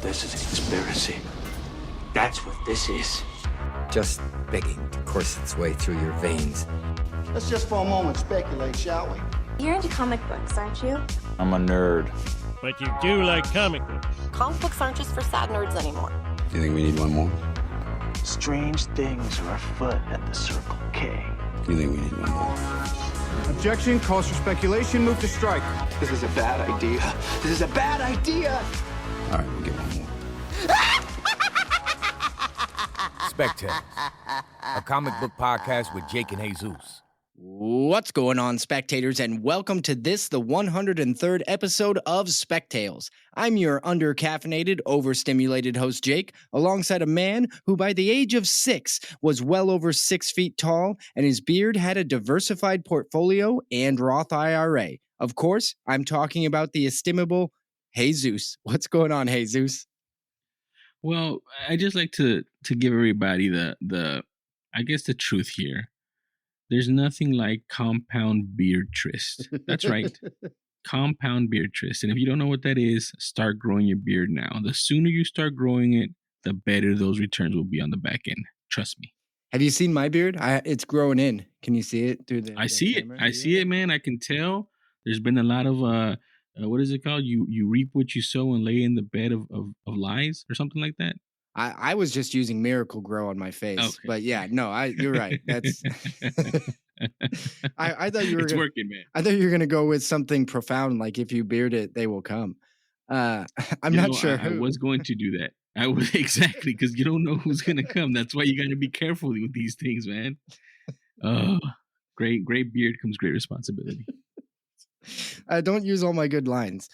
This is a conspiracy. That's what this is. Just begging to course its way through your veins. Let's just for a moment speculate, shall we? You're into comic books, aren't you? I'm a nerd. But you do like comic books. Comic books aren't just for sad nerds anymore. Do you think we need one more? Strange things are afoot at the Circle K. Do you think we need one more? Objection, calls for speculation, move to strike. This is a bad idea. This is a bad idea. All right, we'll get one more. Spectators, a comic book podcast with Jake and Jesus. What's going on, spectators, and welcome to this, the 103rd episode of Spectales. I'm your under-caffeinated, overstimulated host, Jake, alongside a man who by the age of 6 was well over 6 feet tall, and his beard had a diversified portfolio and Roth IRA. Of course, I'm talking about the estimable Jesus. What's going on, Jesus? Well, I just like to give everybody the I guess the truth here. There's nothing like compound beard tryst. That's right. Compound beard tryst. And if you don't know what that is, start growing your beard now. The sooner you start growing it, the better those returns will be on the back end. Trust me. Have you seen my beard? It's growing in. Can you see it through the I see camera? it. I see it, man. I can tell. There's been a lot of what is it called? You reap what you sow and lay in the bed of lies or something like that. I was just using Miracle Grow on my face, Okay. But yeah, no, you're right. That's. I thought you were. It's working, man. I thought you were gonna go with something profound, like if you beard it, they will come. I'm not sure. I was going to do that. I was exactly because you don't know who's gonna come. That's why you got to be careful with these things, man. Oh, great beard comes great responsibility. Don't use all my good lines.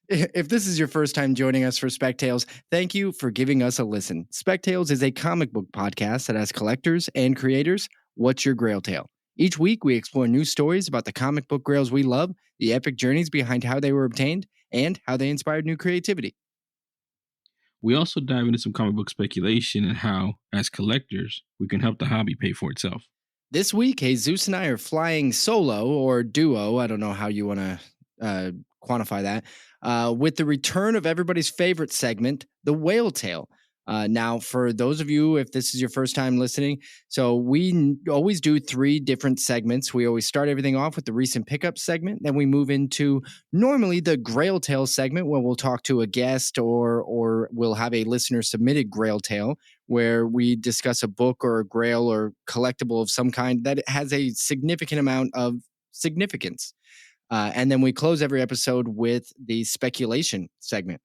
If this is your first time joining us for Spectales, thank you for giving us a listen. Spectales is a comic book podcast that has collectors and creators. What's your Grail Tale? Each week, we explore new stories about the comic book grails we love, the epic journeys behind how they were obtained, and how they inspired new creativity. We also dive into some comic book speculation and how, as collectors, we can help the hobby pay for itself. This week, Jesus and I are flying solo or duo. I don't know how you want to quantify that. With the return of everybody's favorite segment, the Whale Tale. Now, for those of you, if this is your first time listening, so we always do 3 different segments. We always start everything off with the recent pickup segment. Then we move into normally the Grail Tale segment where we'll talk to a guest or we'll have a listener submitted Grail Tale where we discuss a book or a grail or collectible of some kind that has a significant amount of significance. And then we close every episode with the speculation segment.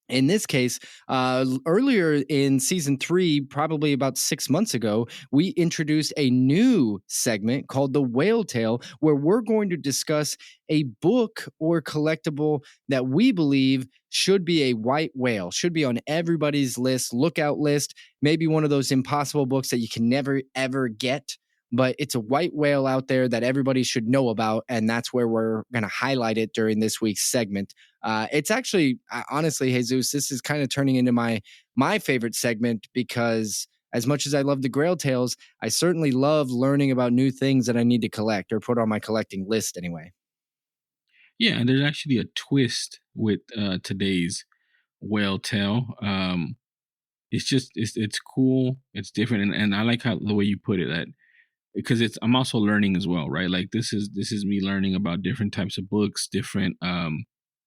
In this case, earlier in season 3, probably about 6 months ago, we introduced a new segment called the Whale Tale, where we're going to discuss a book or collectible that we believe should be a white whale, should be on everybody's list, lookout list, maybe one of those impossible books that you can never, ever get. But it's a white whale out there that everybody should know about, and that's where we're going to highlight it during this week's segment. It's actually, honestly, Jesus, this is kind of turning into my favorite segment because as much as I love the Grail Tales, I certainly love learning about new things that I need to collect or put on my collecting list anyway. Yeah, and there's actually a twist with today's Whale Tale. It's cool, it's different, and I like how the way you put it that. Because I'm also learning as well, right? Like this is me learning about different types of books, different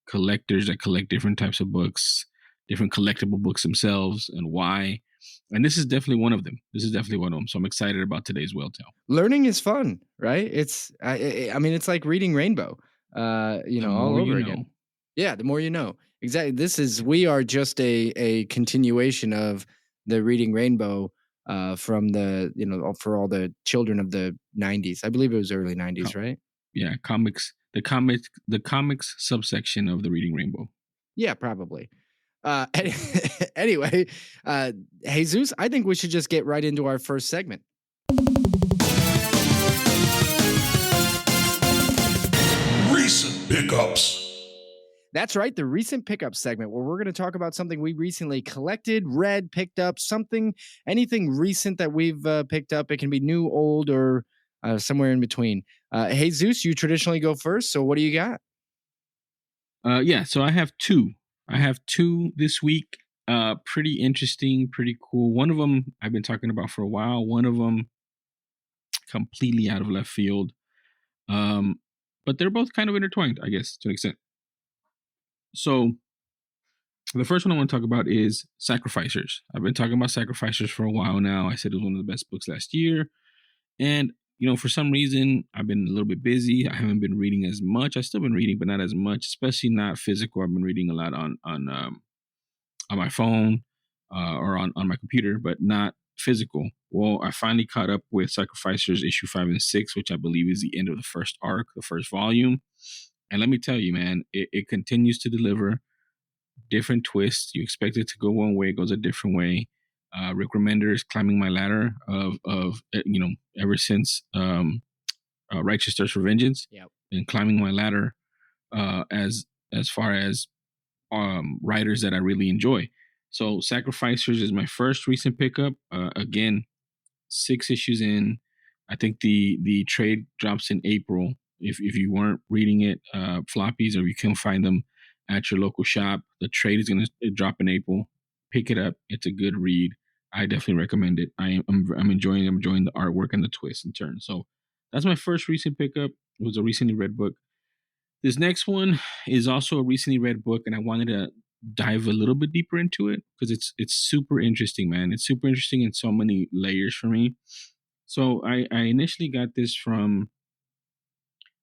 collectors that collect different types of books, different collectible books themselves, and why. And this is definitely one of them. So I'm excited about today's Whale Tale. Learning is fun, right? It's I mean, it's like reading Rainbow, all over again. Yeah, the more you know. Exactly. We are just a continuation of the Reading Rainbow. From the, for all the children of the 90s. I believe it was early 90s, right? Yeah, the comics subsection of the Reading Rainbow. Yeah, probably. Anyway, Jesus, I think we should just get right into our first segment. Recent pickups. That's right, the recent pickup segment where we're going to talk about something we recently collected, read, picked up, anything recent that we've picked up. It can be new, old, or somewhere in between. Jesus, you traditionally go first, so what do you got? So I have 2 I have two this week. Pretty interesting, pretty cool. One of them I've been talking about for a while. One of them completely out of left field. But they're both kind of intertwined, I guess, to an extent. So the first one I want to talk about is Sacrificers. I've been talking about Sacrificers for a while now. I said it was one of the best books last year. And, for some reason, I've been a little bit busy. I haven't been reading as much. I've still been reading, but not as much, especially not physical. I've been reading a lot on my phone or on my computer, but not physical. Well, I finally caught up with Sacrificers issue 5 and 6, which I believe is the end of the first arc, the first volume. And let me tell you, man, it continues to deliver different twists. You expect it to go one way, it goes a different way. Rick Remender is climbing my ladder of ever since Righteous Thirst for Vengeance, and climbing my ladder as far as writers that I really enjoy. So Sacrificers is my first recent pickup. Again, 6 issues in. I think the trade drops in April. If you weren't reading it, floppies, or you can find them at your local shop, the trade is going to drop in April. Pick it up. It's a good read. I definitely recommend it. I'm enjoying the artwork and the twists and turns. So that's my first recent pickup. It was a recently read book. This next one is also a recently read book, and I wanted to dive a little bit deeper into it because it's super interesting, man. It's super interesting in so many layers for me. So I initially got this from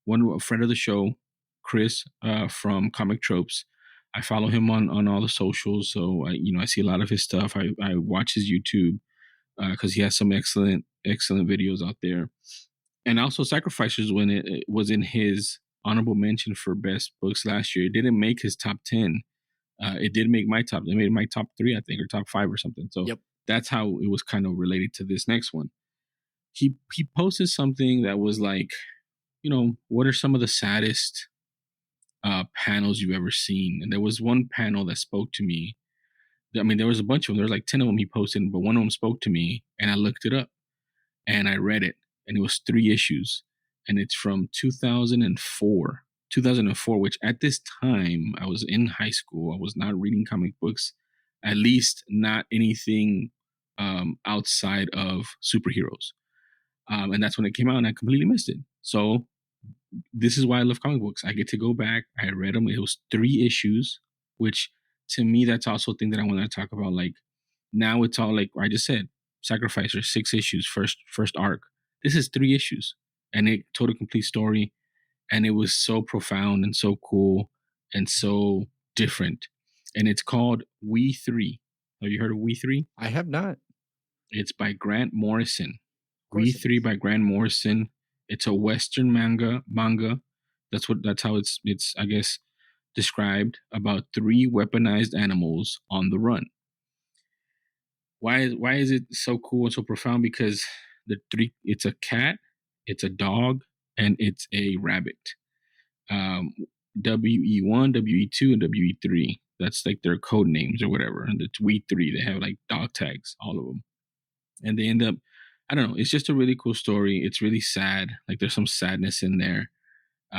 a friend of the show, Chris, from Comic Tropes. I follow him on all the socials, so I see a lot of his stuff. I watch his YouTube because he has some excellent videos out there. And also Sacrificers, when it was in his honorable mention for best books last year, it didn't make his top 10. It did make my top. It made my top 3, I think, or top 5 or something. So That's how it was kind of related to this next one. He posted something that was like, what are some of the saddest panels you've ever seen? And there was one panel that spoke to me. I mean, there was a bunch of them. There was like 10 of them he posted, but one of them spoke to me, and I looked it up and I read it, and it was 3 issues, and it's from 2004, which at this time I was in high school. I was not reading comic books, at least not anything outside of superheroes. And that's when it came out, and I completely missed it. So this is why I love comic books. I get to go back. I read them. It was 3 issues, which to me, that's also a thing that I want to talk about. Like now it's all like I just said, Sacrificer, 6 issues, first arc. This is 3 issues, and it told a complete story, and it was so profound and so cool and so different. And it's called We 3. Have you heard of We 3? I have not. It's by Grant Morrison. We 3 by Grant Morrison. It's a Western manga. That's how it's I guess described, about 3 weaponized animals on the run. Why is it so cool and so profound? Because it's a cat, it's a dog, and it's a rabbit. WE1, WE2, and WE3. That's like their code names or whatever. And it's We3. They have like dog tags, all of them. And they end up, I don't know, it's just a really cool story. It's really sad. Like there's some sadness in there,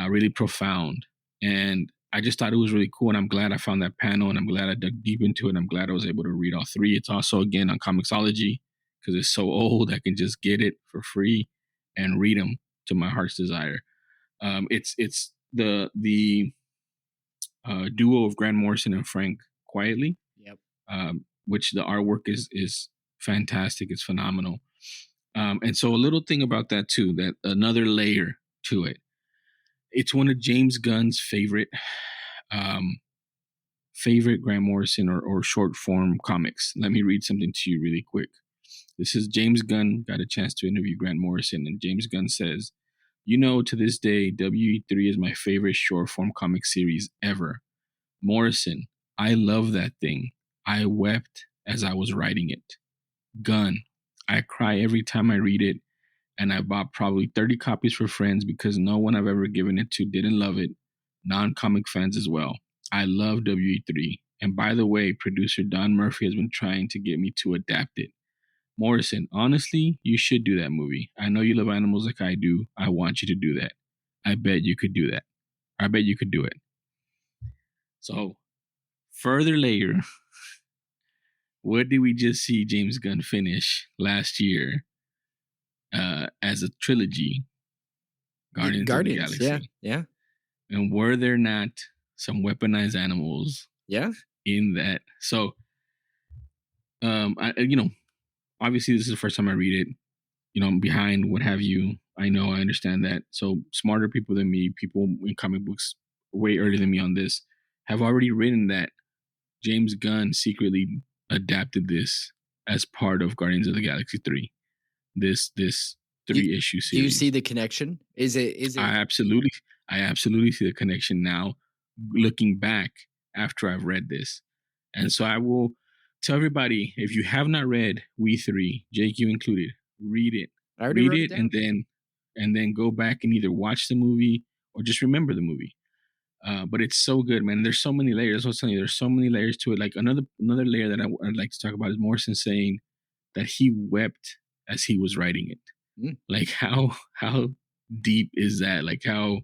really profound. And I just thought it was really cool. And I'm glad I found that panel, and I'm glad I dug deep into it. I'm glad I was able to read all 3. It's also, again, on Comixology because it's so old. I can just get it for free and read them to my heart's desire. It's the duo of Grant Morrison and Frank Quietly. Which the artwork is fantastic. It's phenomenal. And so a little thing about that too, that another layer to it. It's one of James Gunn's favorite Grant Morrison or short form comics. Let me read something to you really quick. This is James Gunn got a chance to interview Grant Morrison, and James Gunn says, to this day, WE3 is my favorite short form comic series ever. Morrison, I love that thing. I wept as I was writing it. Gunn, I cry every time I read it, and I bought probably 30 copies for friends because no one I've ever given it to didn't love it. Non-comic fans as well. I love WE3. And by the way, producer Don Murphy has been trying to get me to adapt it. Morrison, honestly, you should do that movie. I know you love animals like I do. I want you to do that. I bet you could do that. I bet you could do it. So, further layer, what did we just see James Gunn finish last year as a trilogy? Guardians of the Galaxy. Yeah. And were there not some weaponized animals in that? So, obviously this is the first time I read it. I'm behind, what have you. I understand that. So smarter people than me, people in comic books way earlier than me on this, have already written that James Gunn secretly adapted this as part of Guardians of the Galaxy 3. This 3-issue series. Do you see the connection? Is it? I absolutely see the connection now, looking back after I've read this. And so I will tell everybody, if you have not read We 3, Jake, you included, read it. I already read it and then go back and either watch the movie or just remember the movie. But it's so good, man. There's so many layers. I was telling you, there's so many layers to it. Like another layer that I'd like to talk about is Morrison saying that he wept as he was writing it. Like how deep is that? Like how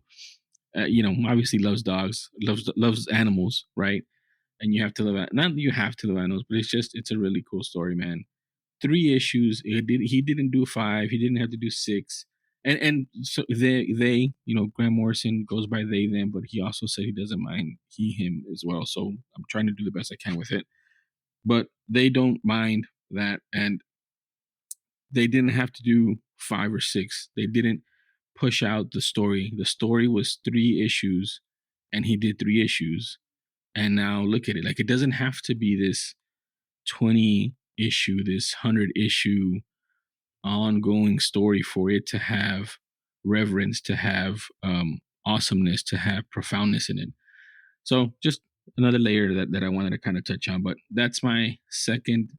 obviously loves dogs, loves animals, right? And you have to love not that you have to love animals, but it's a really cool story, man. 3 issues. He didn't do 5. He didn't have to do 6. And so they Grant Morrison goes by they them, but he also said he doesn't mind he him as well. So I'm trying to do the best I can with it. But they don't mind that, and they didn't have to do 5 or 6. They didn't push out the story. The story was 3 issues, and he did 3 issues. And now look at it. Like, it doesn't have to be this 20 issue, this 100 issue ongoing story for it to have reverence, to have awesomeness, to have profoundness in it. So just another layer that I wanted to kind of touch on. But that's my second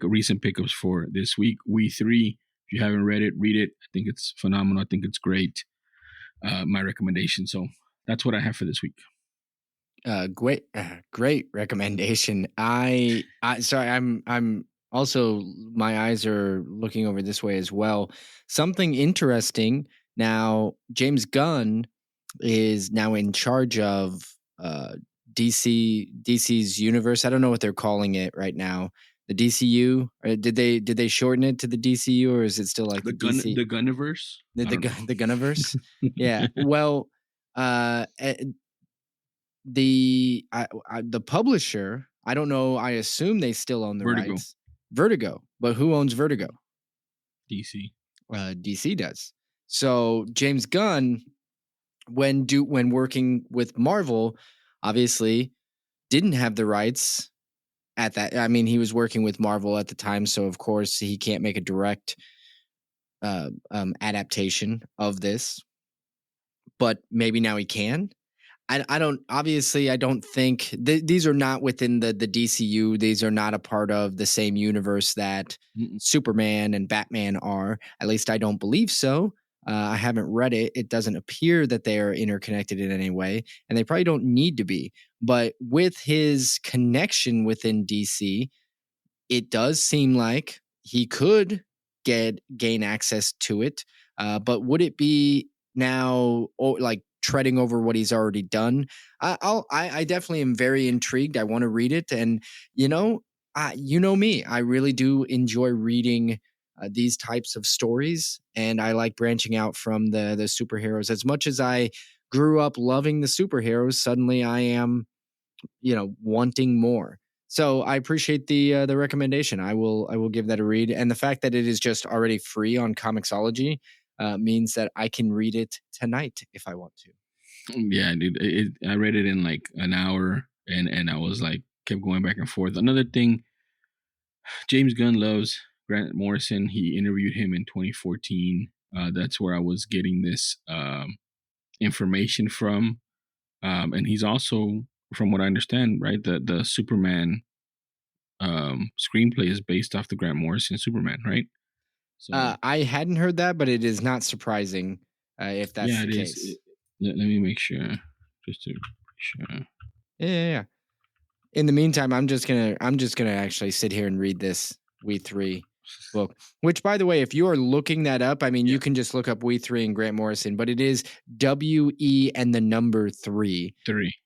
recent pickups for this week. We 3. If you haven't read it, read it. I think it's phenomenal. I think it's great. My recommendation. So that's what I have for this week. Great recommendation. I'm also, my eyes are looking over this way as well. Something interesting. Now, James Gunn is now in charge of DC's universe. I don't know what they're calling it right now. The DCU, or did they shorten it to the DCU, or is it still like the DC? The Gunniverse? The Gunniverse? Yeah. Well, the publisher, I don't know. I assume they still own the rights. Vertigo, but who owns Vertigo? DC. DC does. So James Gunn, when working with Marvel, obviously didn't have the rights at that. I mean, he was working with Marvel at the time, so of course he can't make a direct adaptation of this. But maybe now he can. I don't think these are not within the DCU. These are not a part of the same universe that Superman and Batman are. At least I don't believe so. I haven't read it. It doesn't appear that they are interconnected in any way, and they probably don't need to be. But with his connection within DC, it does seem like he could gain access to it. But would it be now like treading over what he's already done? I definitely am very intrigued. I want to read it, and you know me, I really do enjoy reading these types of stories, and I like branching out from the superheroes. As much as I grew up loving the superheroes, suddenly I am, wanting more. So I appreciate the recommendation. I will give that a read, and the fact that it is just already free on Comixology means that I can read it tonight if I want to. Yeah, dude. I read it in like an hour, and I was like, kept going back and forth. Another thing, James Gunn loves Grant Morrison. He interviewed him in 2014. That's where I was getting this information from. And he's also, from what I understand, right, the Superman screenplay is based off the Grant Morrison Superman, right? So I hadn't heard that, but it is not surprising if that's the case. Let me make sure, just to be sure. Yeah. In the meantime, I'm just gonna actually sit here and read this We 3. book. Which, by the way, if you are looking that up, I mean, you can just look up We Three and Grant Morrison, but it is WE and the number 3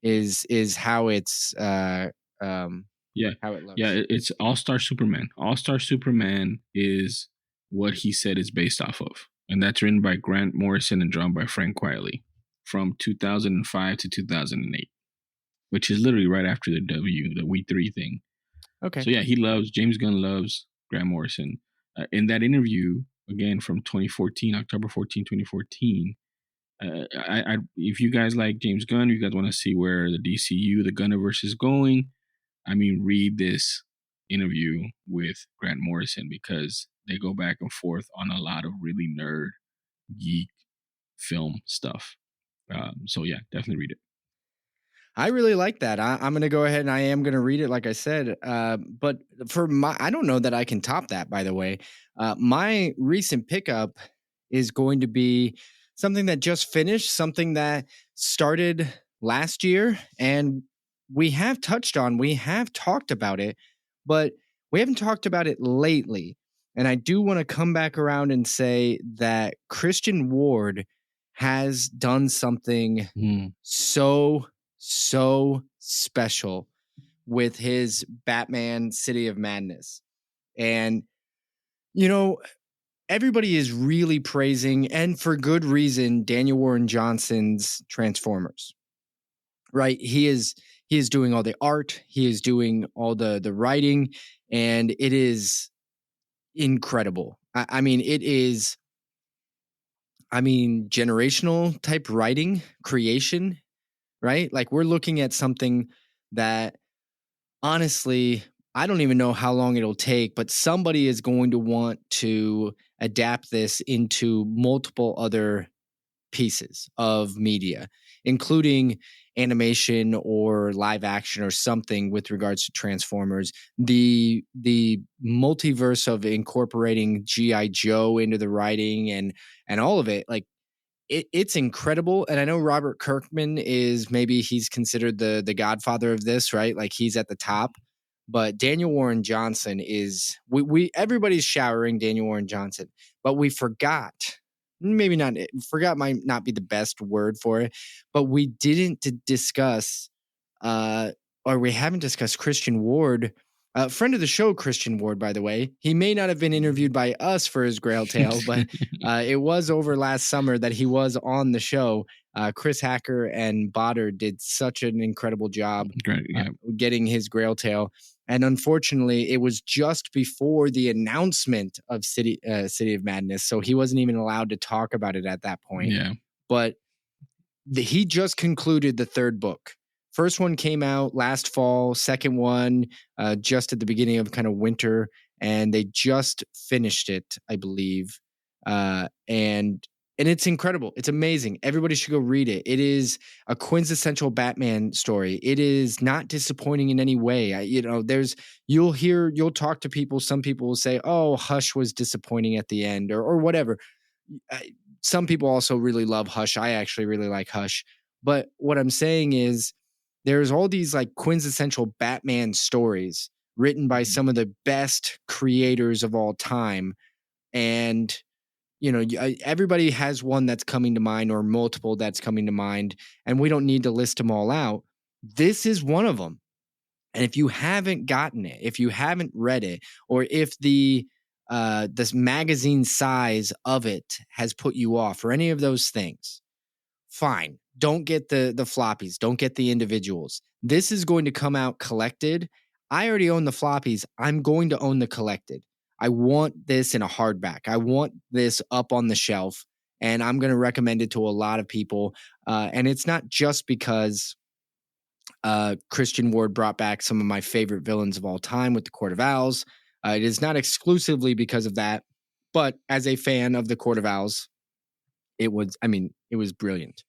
is how it's how it looks. Yeah, it's All-Star Superman. All-Star Superman is what he said it's based off of. And that's written by Grant Morrison and drawn by Frank Quitely from 2005 to 2008, which is literally right after the We Three thing. Okay. So yeah, James Gunn loves Grant Morrison. In that interview, again from 2014, October 14, 2014, if you guys like James Gunn, you guys want to see where the DCU, the Gunniverse is going, I mean, read this interview with Grant Morrison because they go back and forth on a lot of really nerd, geek film stuff. So yeah, definitely read it. I really like that. I'm going to go ahead and I am going to read it, like I said. But I don't know that I can top that, by the way. My recent pickup is going to be something that just finished, something that started last year. And we have talked about it, but we haven't talked about it lately. And I do want to come back around and say that Christian Ward has done something so special with his Batman City of Madness. And, everybody is really praising, and for good reason, Daniel Warren Johnson's Transformers, right? He is doing all the art. He is doing all the writing, and it is incredible. I mean, it is, generational type writing, creation, right? Like we're looking at something that honestly, I don't even know how long it'll take, but somebody is going to want to adapt this into multiple other pieces of media, including animation or live action or something with regards to Transformers. The multiverse of incorporating G.I. Joe into the writing and all of it, like it's incredible. And I know Robert Kirkman he's considered the godfather of this, right? Like he's at the top. But Daniel Warren Johnson is everybody's showering Daniel Warren Johnson, but we forgot. Maybe not. Forgot might not be the best word for it, but we didn't discuss, or we haven't discussed Christian Ward, friend of the show, Christian Ward. By the way, he may not have been interviewed by us for his Grail Tale, but it was over last summer that he was on the show. Chris Hacker and Botter did such an incredible job getting his Grail Tale. And unfortunately, it was just before the announcement of City of Madness, so he wasn't even allowed to talk about it at that point. Yeah. But he just concluded the third book. First one came out last fall. Second one just at the beginning of kind of winter, and they just finished it, I believe. And it's incredible. It's amazing. Everybody should go read it. It is a quintessential Batman story. It is not disappointing in any way. You'll talk to people. Some people will say, "Oh, Hush was disappointing at the end," or whatever. Some people also really love Hush. I actually really like Hush. But what I'm saying is, there's all these like quintessential Batman stories written by some of the best creators of all time, and everybody has one that's coming to mind or multiple that's coming to mind, and we don't need to list them all out. This is one of them. And if you haven't gotten it, if you haven't read it, or if this magazine size of it has put you off or any of those things, fine. Don't get the floppies. Don't get the individuals. This is going to come out collected. I already own the floppies. I'm going to own the collected. I want this in a hardback. I want this up on the shelf, and I'm going to recommend it to a lot of people. And it's not just because Christian Ward brought back some of my favorite villains of all time with the Court of Owls. It is not exclusively because of that, but as a fan of the Court of Owls, it was brilliant.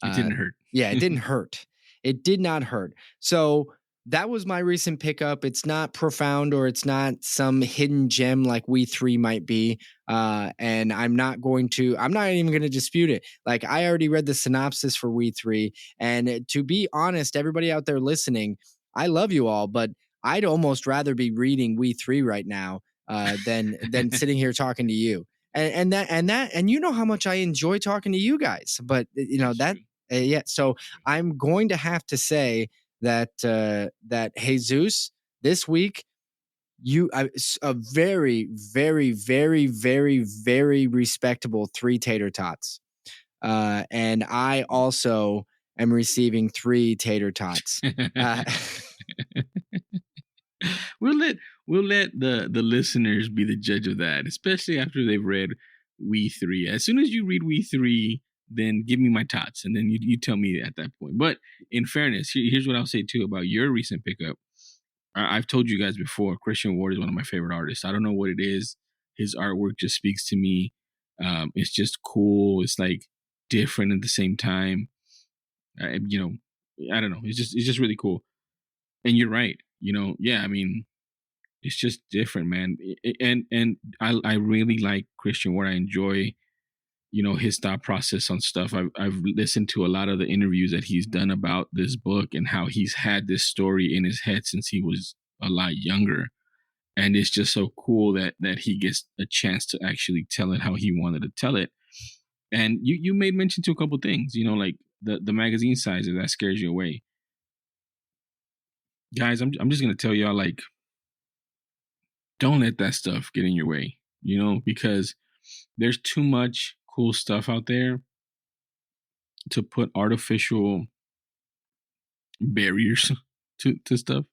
It didn't hurt. Yeah, it didn't hurt. It did not hurt. So that was my recent pickup. It's not profound, or it's not some hidden gem like We Three might be. And I'm not even going to dispute it. Like, I already read the synopsis for We Three. And to be honest, everybody out there listening, I love you all, but I'd almost rather be reading We Three right now than sitting here talking to you. And you know how much I enjoy talking to you guys. But yeah. So I'm going to have to say that Jesus, this week, a very, very, very, very, very respectable 3 tater tots. And I also am receiving 3 tater tots. We'll let the listeners be the judge of that, especially after they've read We 3. As soon as you read We 3, then give me my tots, and then you tell me at that point. But in fairness, here's what I'll say too about your recent pickup. I've told you guys before, Christian Ward is one of my favorite artists. I don't know what it is. His artwork just speaks to me. It's just cool. It's like different at the same time. I don't know. It's just really cool. And you're right. Yeah, I mean, it's just different, man. And I really like Christian Ward. I enjoy, his thought process on stuff. I've listened to a lot of the interviews that he's done about this book and how he's had this story in his head since he was a lot younger. And it's just so cool that he gets a chance to actually tell it how he wanted to tell it. And you made mention to a couple things, like the magazine size, if that scares you away. Guys, I'm just going to tell y'all, like, don't let that stuff get in your way, because there's too much cool stuff out there to put artificial barriers to stuff.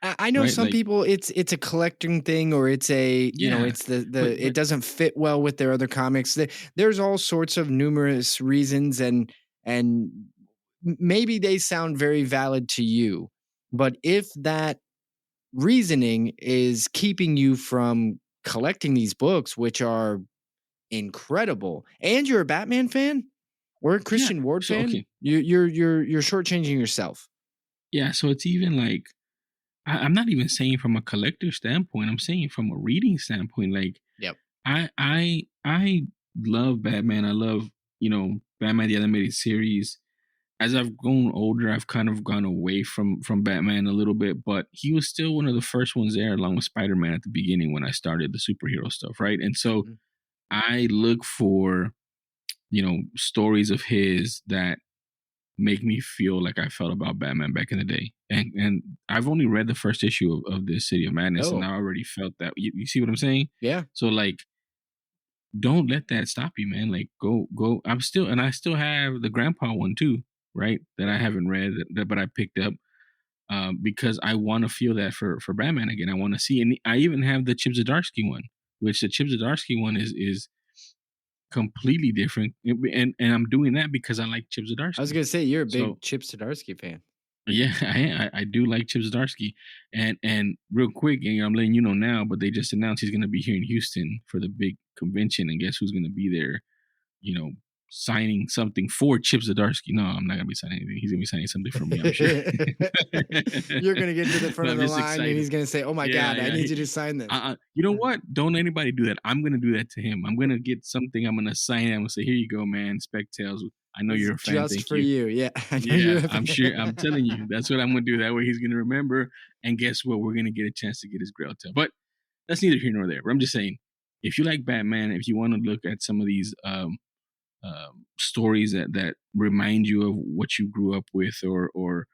I know, right? Some people it's a collecting thing, or it's a it's it doesn't fit well with their other comics. There's all sorts of numerous reasons, and maybe they sound very valid to you, but if that reasoning is keeping you from collecting these books, which are incredible, and you're a Batman fan or a Christian Ward fan, okay, you're shortchanging yourself. Yeah, so it's even like, I'm not even saying from a collector standpoint. I'm saying from a reading standpoint. Like, yep, I love Batman. I love Batman the Animated Series. As I've grown older, I've kind of gone away from Batman a little bit, but he was still one of the first ones there, along with Spider-Man at the beginning when I started the superhero stuff, right? And so I look for, stories of his that make me feel like I felt about Batman back in the day. And I've only read the first issue of this City of Madness, and I already felt that. You see what I'm saying? Yeah. So, like, don't let that stop you, man. Like, go. I still have the Grandpa one too, right? That I haven't read, but I picked up because I want to feel that for Batman again. I want to see, and I even have the Chip Zdarsky one, which the Chip Zdarsky one is completely different, and I'm doing that because I like Chip Zdarsky. I was gonna say you're a big Chip Zdarsky fan. Yeah, I do like Chip Zdarsky, and real quick, I'm letting you know now, but they just announced he's gonna be here in Houston for the big convention, and guess who's gonna be there? Signing something for Chip Zdarsky. No, I'm not gonna be signing anything. He's gonna be signing something for me, I'm sure. You're gonna get to the front of the line, excited. And he's gonna say, "Oh my God, I need you to sign this." You know what? Don't anybody do that. I'm gonna do that to him. I'm gonna get something. I'm gonna sign it. I'm gonna say, "Here you go, man. Spectales. I know you're a fan. Just Thank for you." Yeah, I'm sure. I'm telling you, that's what I'm gonna do. That way, he's gonna remember. And guess what? We're gonna get a chance to get his Grail tail. But that's neither here nor there. But I'm just saying, if you like Batman, if you want to look at some of these stories that remind you of what you grew up with, or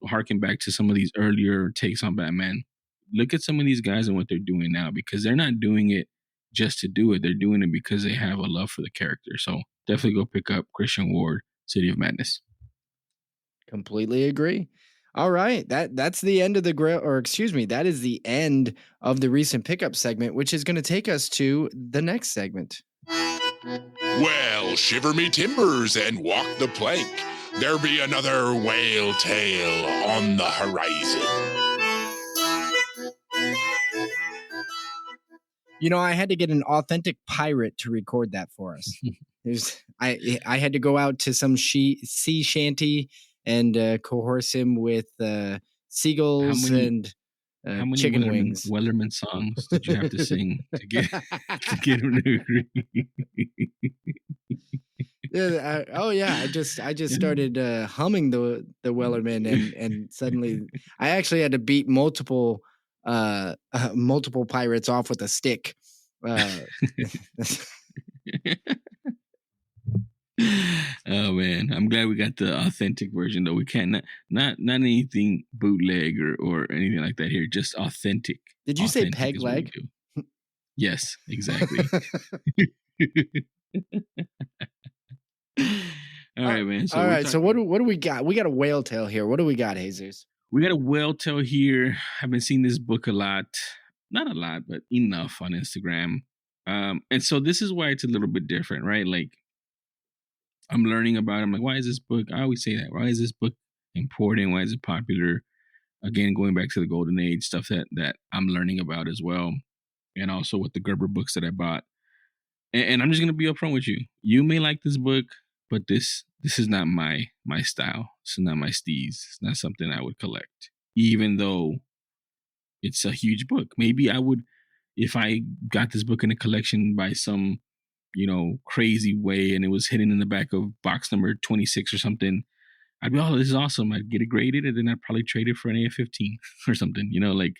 harken back to some of these earlier takes on Batman, look at some of these guys and what they're doing now, because they're not doing it just to do it. They're doing it because they have a love for the character. So definitely go pick up Christian Ward, City of Madness. Completely agree. All right, that's the end of the that is the end of the recent pickup segment, which is going to take us to the next segment. Well, shiver me timbers and walk the plank. There be another whale tale on the horizon. I had to get an authentic pirate to record that for us. I had to go out to some sea shanty and coerce him with seagulls and how many chicken wings. Wellerman songs did you have to sing to get him to agree? I just started humming the Wellerman, and suddenly I actually had to beat multiple multiple pirates off with a stick. Oh man, I'm glad we got the authentic version though. We can't not anything bootleg or anything like that here. Just authentic. Did you say Authentic peg is what we leg? do. Yes, exactly. All right, man. So All we're right. So talking- what do we got? We got a whale tail here. What do we got, Jesus? we got a whale tail here. I've been seeing this book a lot, not a lot, but enough on Instagram. And so this is why it's a little bit different, right? Like I'm learning about it. I'm like, why is this book? I always say that. Why is this book important? Why is it popular? Again, going back to the Golden Age stuff that I'm learning about as well, and also with the Gerber books that I bought. And I'm just gonna be upfront with you. You may like this book, but this is not my style. This is not my steez. It's not something I would collect, even though it's a huge book. Maybe I would, if I got this book in a collection by some, crazy way, and it was hidden in the back of box number 26 or something, I'd be, oh, this is awesome. I'd get it graded, and then I'd probably trade it for an AF-15 or something. Like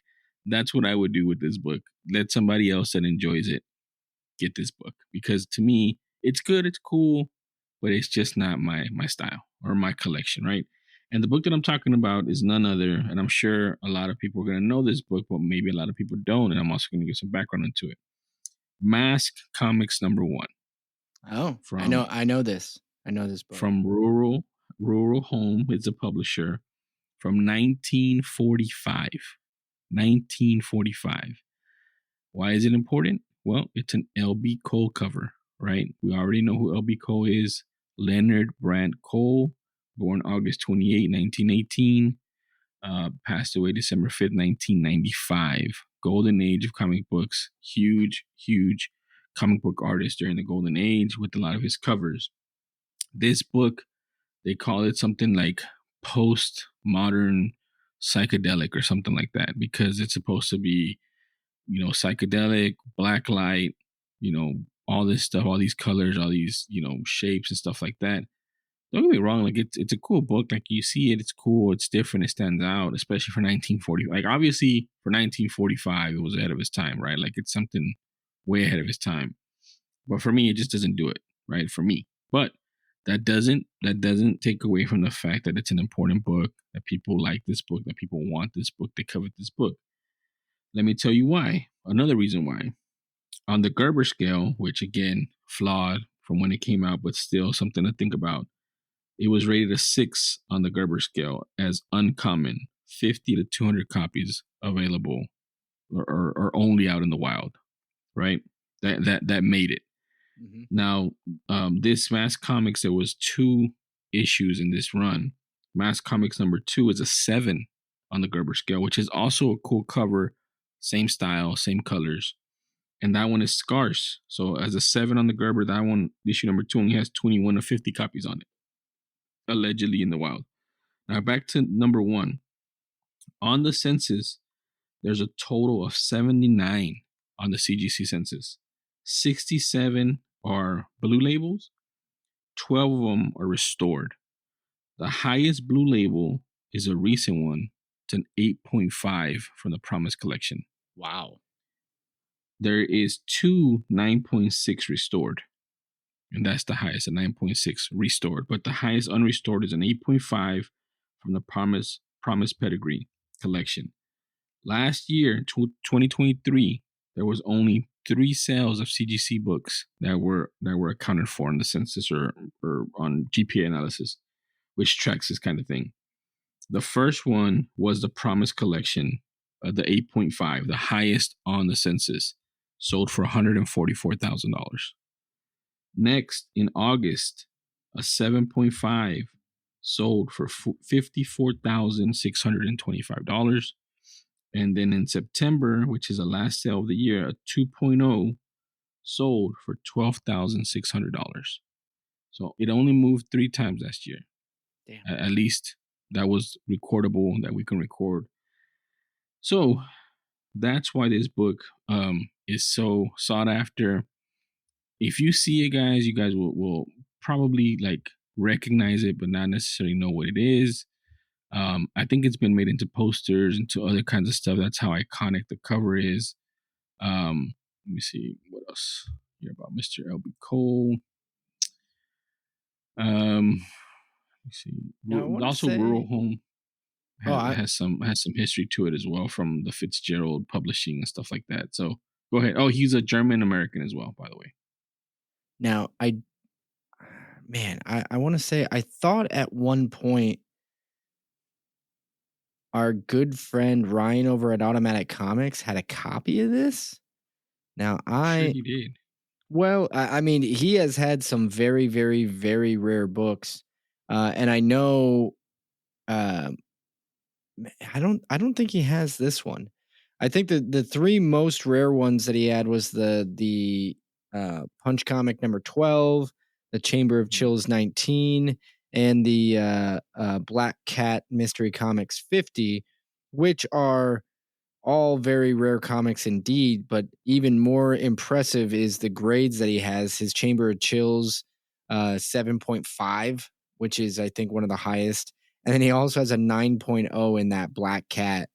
that's what I would do with this book. Let somebody else that enjoys it get this book, because to me, it's good, it's cool, but it's just not my style or my collection, right? And the book that I'm talking about is none other, and I'm sure a lot of people are going to know this book, but maybe a lot of people don't, and I'm also going to give some background into it. Mask Comics #1. Oh, I know this. I know this book. From Rural Home is a publisher from 1945. 1945. Why is it important? Well, it's an L.B. Cole cover, right? We already know who L.B. Cole is. Leonard Brandt Cole, born August 28, 1918, passed away December 5th, 1995. Golden age of comic books. Huge comic book artist during the Golden Age with a lot of his covers. This book, they call it something like post-modern psychedelic or something like that, because it's supposed to be, psychedelic, black light, all this stuff, all these colors, all these, shapes and stuff like that. Don't get me wrong, like it's a cool book. Like you see it, it's cool, it's different, it stands out, especially for 1940. Like obviously for 1945, it was ahead of its time, right? Like it's something way ahead of its time. But for me, it just doesn't do it, right? For me. But that doesn't take away from the fact that it's an important book, that people like this book, that people want this book, they covet this book. Let me tell you why. Another reason why. On the Gerber scale, which again, flawed from when it came out, but still something to think about, it was rated a 6 on the Gerber scale as uncommon, 50 to 200 copies available or only out in the wild, right? That made it. Mm-hmm. Now, this Mask Comics, there was 2 issues in this run. Mask Comics #2 is a 7 on the Gerber scale, which is also a cool cover, same style, same colors. And that one is scarce. So as a 7 on the Gerber, that one, issue #2, only has 21 to 50 copies on it, allegedly in the wild. Now back to #1. On the census, there's a total of 79 on the CGC census. 67 are blue labels. 12 of them are restored. The highest blue label is a recent one. It's an 8.5 from the Promise collection. Wow. There is 2 9.6 restored. And that's the highest, a 9.6 restored. But the highest unrestored is an 8.5 from the Promise Pedigree collection. Last year, 2023, there was only 3 sales of CGC books that were accounted for in the census or on GPA analysis, which tracks this kind of thing. The first one was the Promise collection, the 8.5, the highest on the census, sold for $144,000. Next, in August, a 7.5 sold for $54,625. And then in September, which is the last sale of the year, a 2.0 sold for $12,600. So it only moved 3 times last year. Damn. At least that was recordable, that we can record. So that's why this book is so sought after. If you see it, guys, you guys will probably like recognize it, but not necessarily know what it is. I think it's been made into posters, into other kinds of stuff. That's how iconic the cover is. Let me see what else here about Mr. L.B. Cole. Let me see. Also, Rural Home has some history to it as well, from the Fitzgerald Publishing and stuff like that. So go ahead. Oh, he's a German American as well, by the way. Now, I want to say, I thought at one point our good friend Ryan over at Automatic Comics had a copy of this. Now, Sure he did. Well, I mean, he has had some very, very, very rare books, and I know, I don't think he has this one. I think the three most rare ones that he had was the Punch comic number 12, the Chamber of Chills 19, and the Black Cat Mystery Comics 50, which are all very rare comics indeed, but even more impressive is the grades that he has. His Chamber of Chills 7.5, which is, I think, one of the highest. And then he also has a 9.0 in that Black Cat.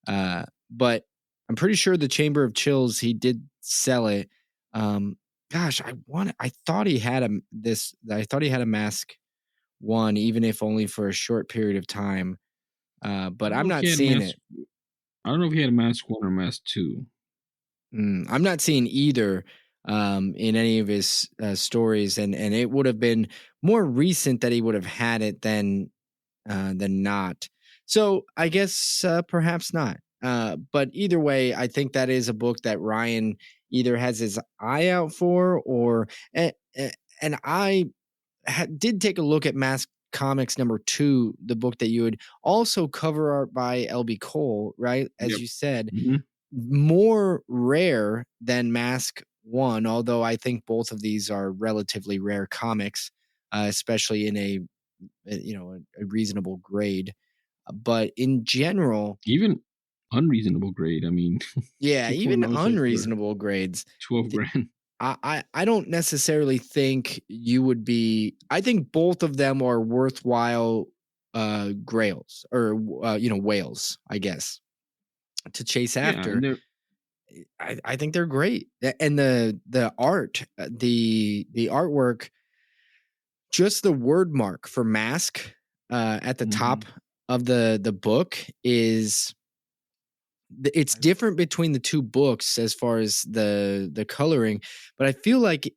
But I'm pretty sure the Chamber of Chills, he did sell it. Gosh, I thought he had a Mask 1, even if only for a short period of time. But I'm not seeing it. I don't know if he had a Mask 1 or Mask 2. I'm not seeing either in any of his stories, and it would have been more recent that he would have had it than not. So I guess perhaps not. But either way, I think that is a book that Ryan either has his eye out for, or and I did take a look at Mask Comics number 2, the book that you had, also cover art by L.B. Cole, right? As you said, more rare than Mask 1, although I think both of these are relatively rare comics, especially in a reasonable grade. But in general, even unreasonable grade. I mean, yeah, even unreasonable grades, 12 grand. I don't necessarily think you would be. I think both of them are worthwhile grails, or whales, I guess, to chase after. Yeah, I think they're great, and the art, the artwork, just the word mark for Mask at the top of the book is. It's different between the two books as far as the coloring, but I feel like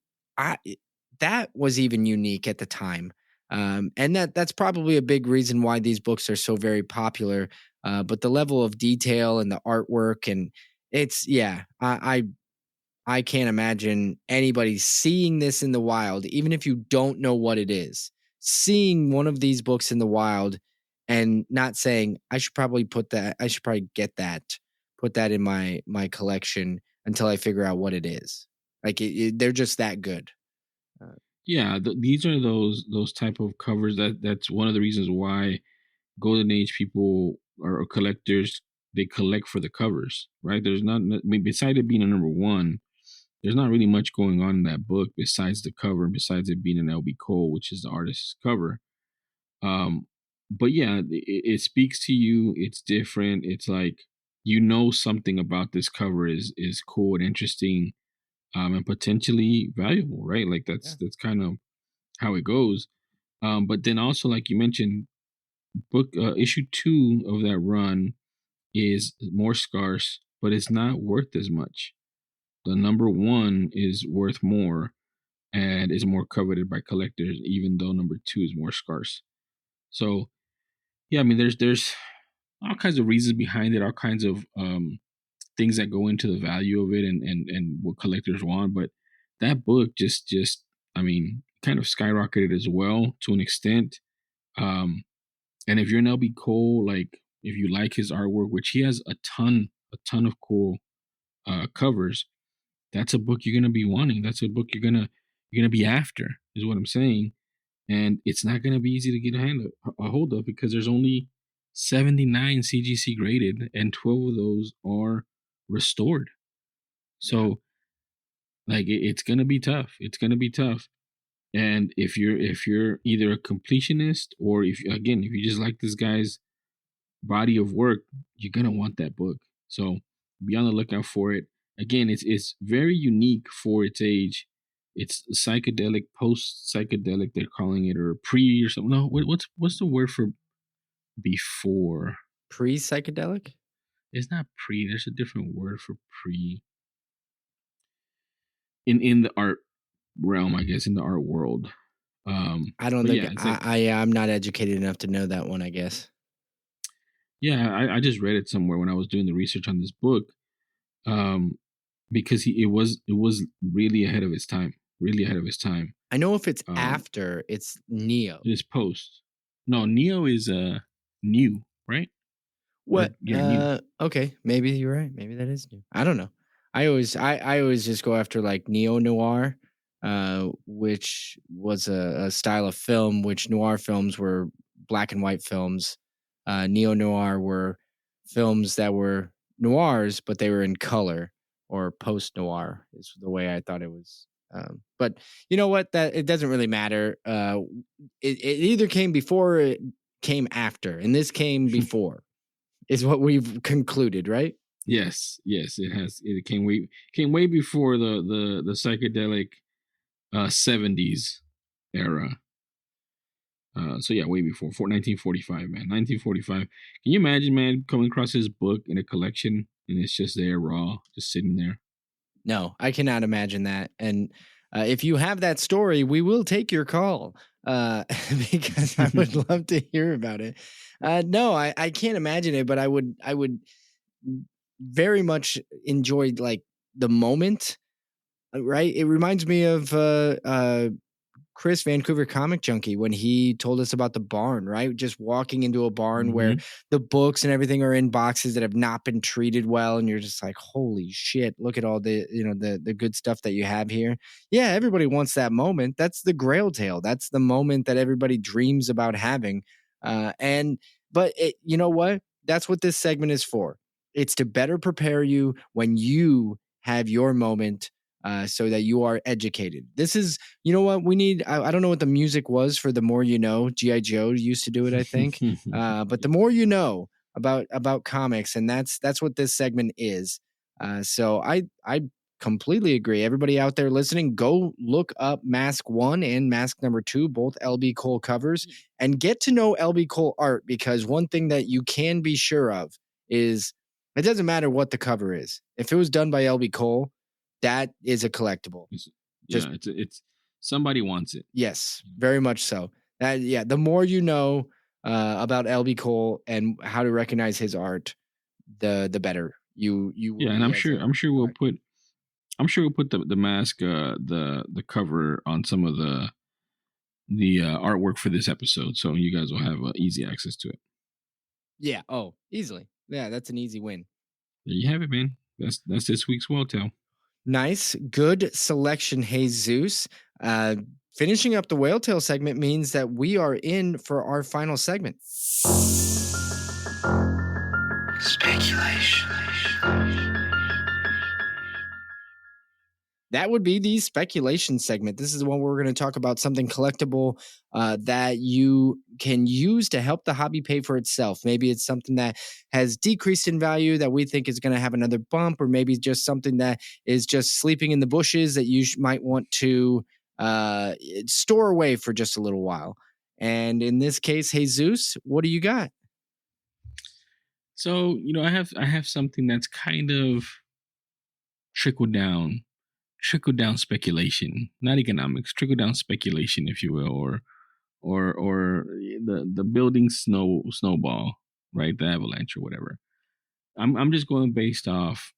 that was even unique at the time, and that's probably a big reason why these books are so very popular. But the level of detail and the artwork, and it's I can't imagine anybody seeing this in the wild, even if you don't know what it is, seeing one of these books in the wild and not saying, I should probably get that, put that in my collection until I figure out what it is. Like they're just that good. These are those type of covers that's one of the reasons why Golden Age people or collectors, they collect for the covers, right? There's not, I mean, besides it being a number 1, there's not really much going on in that book besides the cover, besides it being an L.B. Cole, which is the artist's cover. But yeah, it speaks to you. It's different. It's like, something about this cover is cool and interesting, and potentially valuable, right? Like that's kind of how it goes. But then also, like you mentioned, book issue 2 of that run is more scarce, but it's not worth as much. The number 1 is worth more and is more coveted by collectors, even though number 2 is more scarce. So yeah, I mean, there's all kinds of reasons behind it, all kinds of things that go into the value of it and what collectors want. But that book just I mean, kind of skyrocketed as well to an extent. And if you're an L.B. Cole, like if you like his artwork, which he has a ton of cool covers, that's a book you're gonna be wanting. That's a book you're gonna be after, is what I'm saying. And it's not gonna be easy to get a hold of, because there's only 79 CGC graded, and 12 of those are restored. So like it's gonna be tough. It's gonna be tough. And if you're either a completionist, or if you just like this guy's body of work, you're gonna want that book. So be on the lookout for it. Again, it's very unique for its age. It's psychedelic, post psychedelic. They're calling it, or pre or something. No, what's the word for before? Pre psychedelic? It's not pre. There's a different word for pre. In the art realm, I guess, in the art world. I don't think yeah, I'm not educated enough to know that one, I guess. Yeah, I just read it somewhere when I was doing the research on this book, because it was really ahead of its time, really ahead of its time. I know if it's after, it's Neo. It is post. No, Neo is new, right? What? New. Okay, maybe you're right. Maybe that is new. I don't know. I always just go after like neo noir, which was a style of film. Which noir films were black and white films. Neo noir were films that were noirs, but they were in color, or post noir is the way I thought it was. But you know what? That it doesn't really matter. It either came before or it came after, and this came before, is what we've concluded, right? Yes, it has. It came way before the psychedelic 70s era. So yeah, way before 1945, man. 1945. Can you imagine, man, coming across his book in a collection and it's just there raw, just sitting there? No, I cannot imagine that. And if you have that story, we will take your call because I would love to hear about it. No, I can't imagine it, but I would very much enjoy like the moment, right? It reminds me of Chris, Vancouver Comic Junkie, when he told us about the barn, right? Just walking into a barn where the books and everything are in boxes that have not been treated well, and you're just like, holy shit, look at all the the good stuff that you have here. Yeah, everybody wants that moment. That's the Grail tale. That's the moment that everybody dreams about having. But you know what? That's what this segment is for. It's to better prepare you when you have your moment, so that you are educated. This is, you know what we need. I don't know what the music was for The More You Know. G.I. Joe used to do it, I think. But the more you know about comics, and that's what this segment is. So I completely agree. Everybody out there listening, go look up Mask 1 and Mask number 2, both LB Cole covers, and get to know LB Cole art, because one thing that you can be sure of is it doesn't matter what the cover is. If it was done by LB Cole, that is a collectible. It's somebody wants it. Yes, very much so. The more you know about LB Cole and how to recognize his art, the better you. Yeah, and I'm sure we'll put the mask, the cover on some of the artwork for this episode, so you guys will have easy access to it. Yeah. Oh, easily. Yeah, that's an easy win. There you have it, man. That's this week's Whale Tale. Nice, good selection, Jesus. Finishing up the Whale Tale segment means that we are in for our final segment. Speculation. That would be the speculation segment. This is the one where we're going to talk about something collectible that you can use to help the hobby pay for itself. Maybe it's something that has decreased in value that we think is going to have another bump, or maybe just something that is just sleeping in the bushes that you might want to store away for just a little while. And in this case, Jesus, what do you got? So, I have something that's kind of trickle down speculation, not economics, trickle down speculation, if you will, or the building snowball, right? The avalanche or whatever. I'm just going based off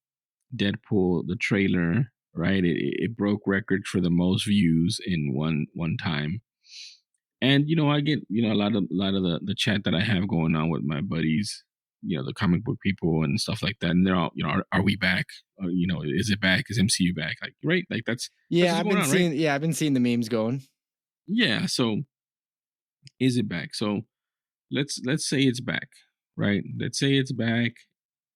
Deadpool, the trailer, right? It broke records for the most views in one time. And, I get, a lot of the chat that I have going on with my buddies, the comic book people and stuff like that. And they're all, are we back? Is it back? Is MCU back? Like, right? Like that's I've been seeing, right? I've been seeing the memes going. Yeah. So is it back? So let's say it's back, right? Let's say it's back.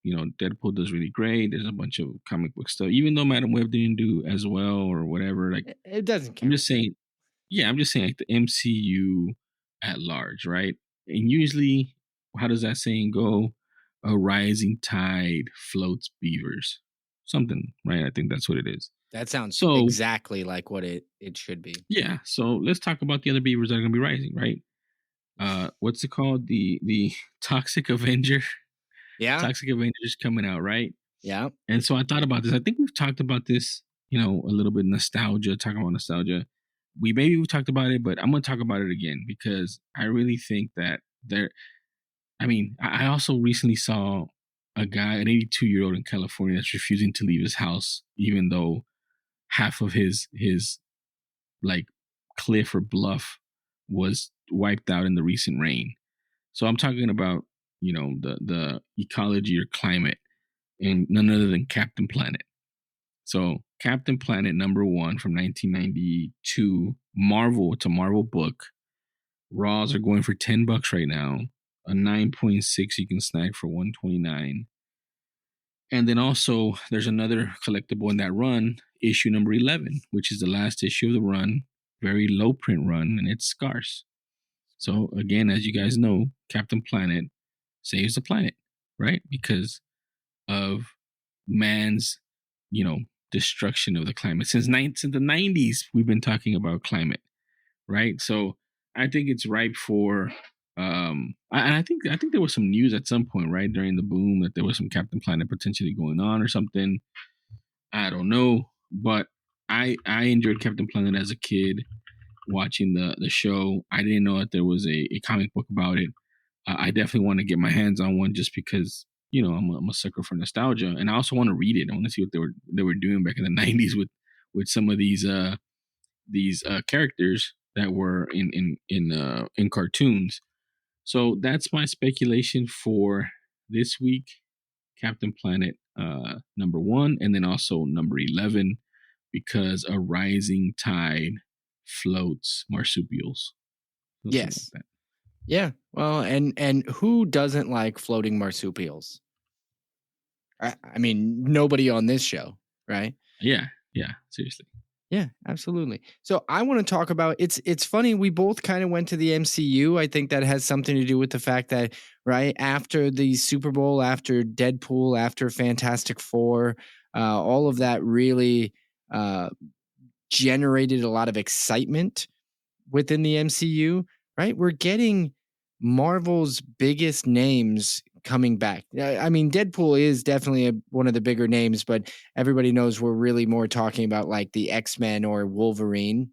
Deadpool does really great. There's a bunch of comic book stuff, even though Madam Web didn't do as well or whatever. Like, it doesn't count. I'm just saying like the MCU at large, right? And usually how does that saying go? A rising tide floats beavers. Something, right? I think that's what it is. That sounds So exactly like what it should be. yeah, so let's talk about the other beavers that are gonna be rising, right? What's it called? The Toxic Avenger. Yeah. Toxic Avengers coming out, right? Yeah. And so I thought about this. I think we've talked about this, a little bit nostalgia, talking about nostalgia. We've talked about it, but I'm gonna talk about it again because I really think that I also recently saw a guy, an 82-year-old in California that's refusing to leave his house, even though half of his like cliff or bluff was wiped out in the recent rain. So I'm talking about, the ecology or climate, and none other than Captain Planet. So Captain Planet #1 from 1992, Marvel. It's a Marvel book. Raws are going for $10 right now. A 9.6 you can snag for $129. And then also there's another collectible in that run, issue number 11, which is the last issue of the run. Very low print run, and it's scarce. So again, as you guys know, Captain Planet saves the planet, right? Because of man's, destruction of the climate. Since the 90s, we've been talking about climate, right? So I think it's ripe for and I think there was some news at some point, right, during the boom, that there was some Captain Planet potentially going on or something. I don't know, but I enjoyed Captain Planet as a kid, watching the show. I didn't know that there was a comic book about it. I definitely want to get my hands on one just because, I'm a sucker for nostalgia, and I also want to read it. I want to see what they were doing back in the 90s with some of these characters that were in cartoons. So that's my speculation for this week. Captain Planet #1, and then also number 11, because a rising tide floats marsupials. Yes. Like yeah. Well, and who doesn't like floating marsupials? I mean, nobody on this show, right? Yeah, seriously. Yeah, absolutely. So I want to talk about it's funny, we both kind of went to the MCU. I think that has something to do with the fact that, right, after the Super Bowl, after Deadpool, after Fantastic Four, all of that really generated a lot of excitement within the MCU, right? We're getting Marvel's biggest names coming back. I mean, Deadpool is definitely one of the bigger names, but everybody knows we're really more talking about like the X-Men or Wolverine.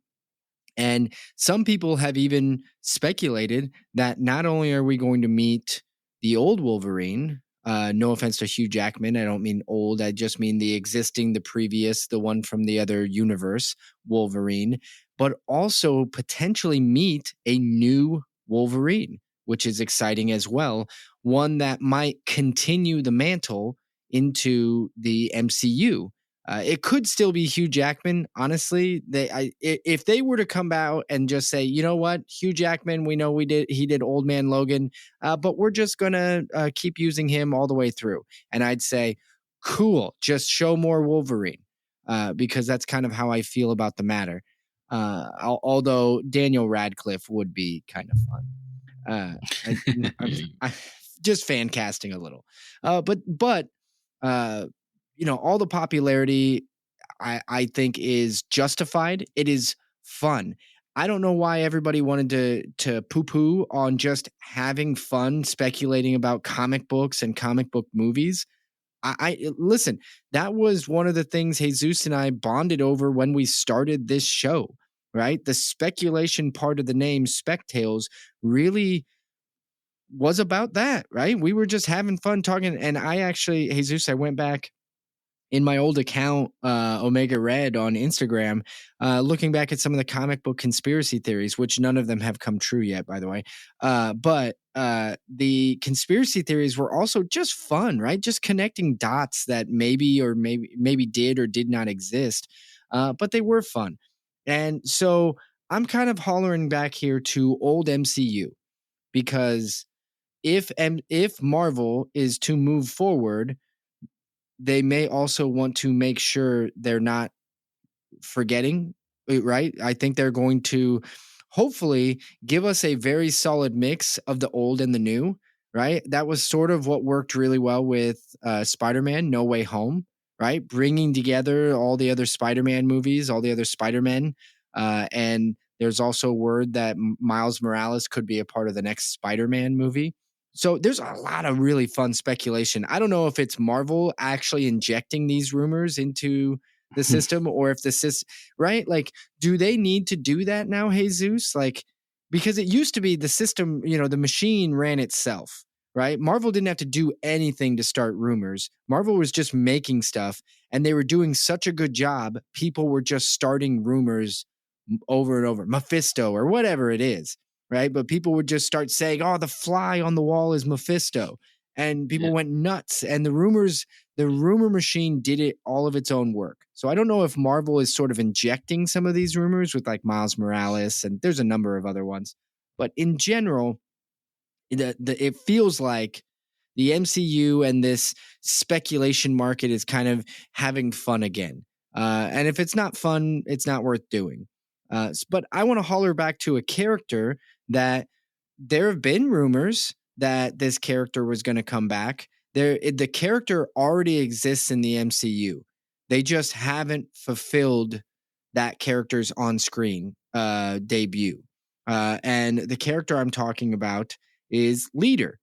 And some people have even speculated that not only are we going to meet the old Wolverine, no offense to Hugh Jackman, I don't mean old, I just mean the previous, the one from the other universe, Wolverine, but also potentially meet a new Wolverine, which is exciting as well. One that might continue the mantle into the MCU. It could still be Hugh Jackman. Honestly, if they were to come out and just say, you know what, Hugh Jackman, we know he did Old Man Logan, but we're just gonna keep using him all the way through. And I'd say, cool, just show more Wolverine, because that's kind of how I feel about the matter. Although Daniel Radcliffe would be kind of fun. I just fan casting a little, but all the popularity I think is justified. It is fun. I don't know why everybody wanted to poo-poo on just having fun speculating about comic books and comic book movies. I listen, that was one of the things Jesus and I bonded over when we started this show, right? The speculation part of the name Spectales really was about that, right? We were just having fun talking. And I actually, Jesus, I went back in my old account, Omega Red on Instagram, looking back at some of the comic book conspiracy theories, which none of them have come true yet, by the way. But the conspiracy theories were also just fun, right? Just connecting dots that maybe did or did not exist, but they were fun. And so I'm kind of hollering back here to old MCU, because if Marvel is to move forward, they may also want to make sure they're not forgetting, right? I think they're going to hopefully give us a very solid mix of the old and the new, right? That was sort of what worked really well with Spider-Man No Way Home, right? Bringing together all the other Spider-Man movies, all the other Spider-Men. And there's also word that Miles Morales could be a part of the next Spider-Man movie. So there's a lot of really fun speculation. I don't know if it's Marvel actually injecting these rumors into the system or if the system, right? Like, do they need to do that now, Jesus? Like, because it used to be the system, the machine ran itself, right? Marvel didn't have to do anything to start rumors. Marvel was just making stuff, and they were doing such a good job. People were just starting rumors over and over, Mephisto or whatever it is, right? But people would just start saying, oh, the fly on the wall is Mephisto. And people went nuts. And the rumor machine did it all of its own work. So I don't know if Marvel is sort of injecting some of these rumors with like Miles Morales, and there's a number of other ones. But in general, it feels like the MCU and this speculation market is kind of having fun again. And if it's not fun, it's not worth doing. But I want to holler back to a character that there have been rumors that this character was going to come back. The character already exists in the MCU. They just haven't fulfilled that character's on-screen debut. And the character I'm talking about is Leader,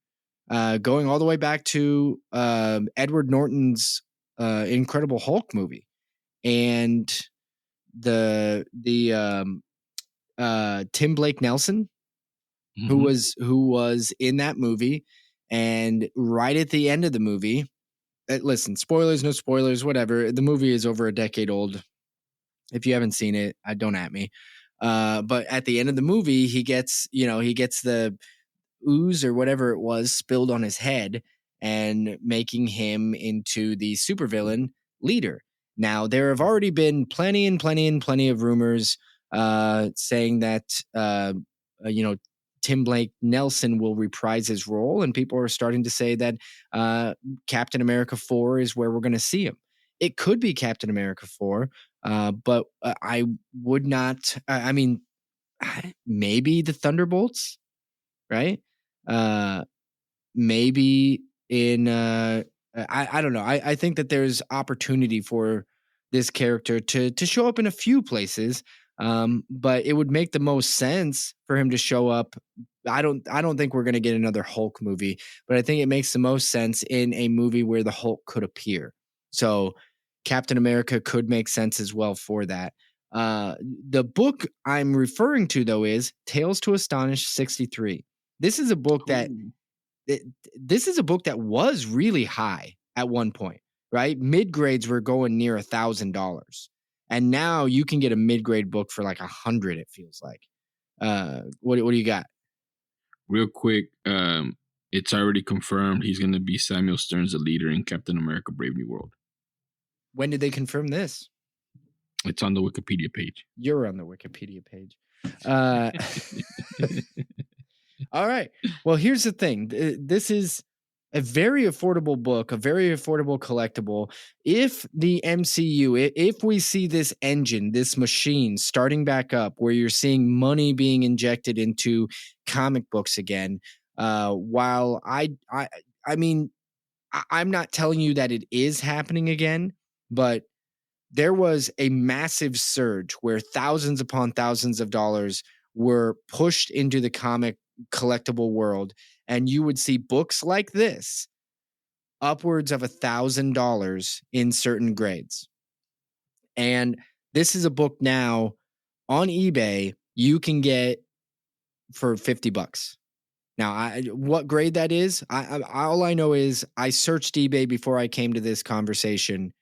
going all the way back to Edward Norton's Incredible Hulk movie. And the Tim Blake Nelson, who was in that movie, and right at the end of the movie, listen, spoilers, no spoilers, whatever. The movie is over a decade old. If you haven't seen it, don't at me. But at the end of the movie, he gets the ooze or whatever it was spilled on his head, and making him into the supervillain Leader. Now, there have already been plenty of rumors saying that Tim Blake Nelson will reprise his role, and people are starting to say that Captain America 4 is where we're going to see him. It could be Captain America 4, but I would not. Maybe the Thunderbolts, right? Maybe in. I don't know. I think that there's opportunity for this character to show up in a few places. But it would make the most sense for him to show up. I don't think we're going to get another Hulk movie, but I think it makes the most sense in a movie where the Hulk could appear. So Captain America could make sense as well for that. The book I'm referring to, though, is Tales to Astonish 63. This is a book that was really high at one point, right? Mid grades were going near $1,000. And now you can get a mid-grade book for like $100, it feels like. What do you got? Real quick, it's already confirmed he's going to be Samuel Stearns, the Leader in Captain America Brave New World. When did they confirm this? It's on the Wikipedia page. You're on the Wikipedia page. All right. Well, here's the thing. This is a very affordable book, a very affordable collectible. If the MCU, if we see this engine, this machine starting back up where you're seeing money being injected into comic books again, while I'm not telling you that it is happening again, but there was a massive surge where thousands upon thousands of dollars were pushed into the comic collectible world, and you would see books like this upwards of $1,000 in certain grades. And this is a book now on eBay you can get for $50. Now, what grade that is, all I know is I searched eBay before I came to this conversation.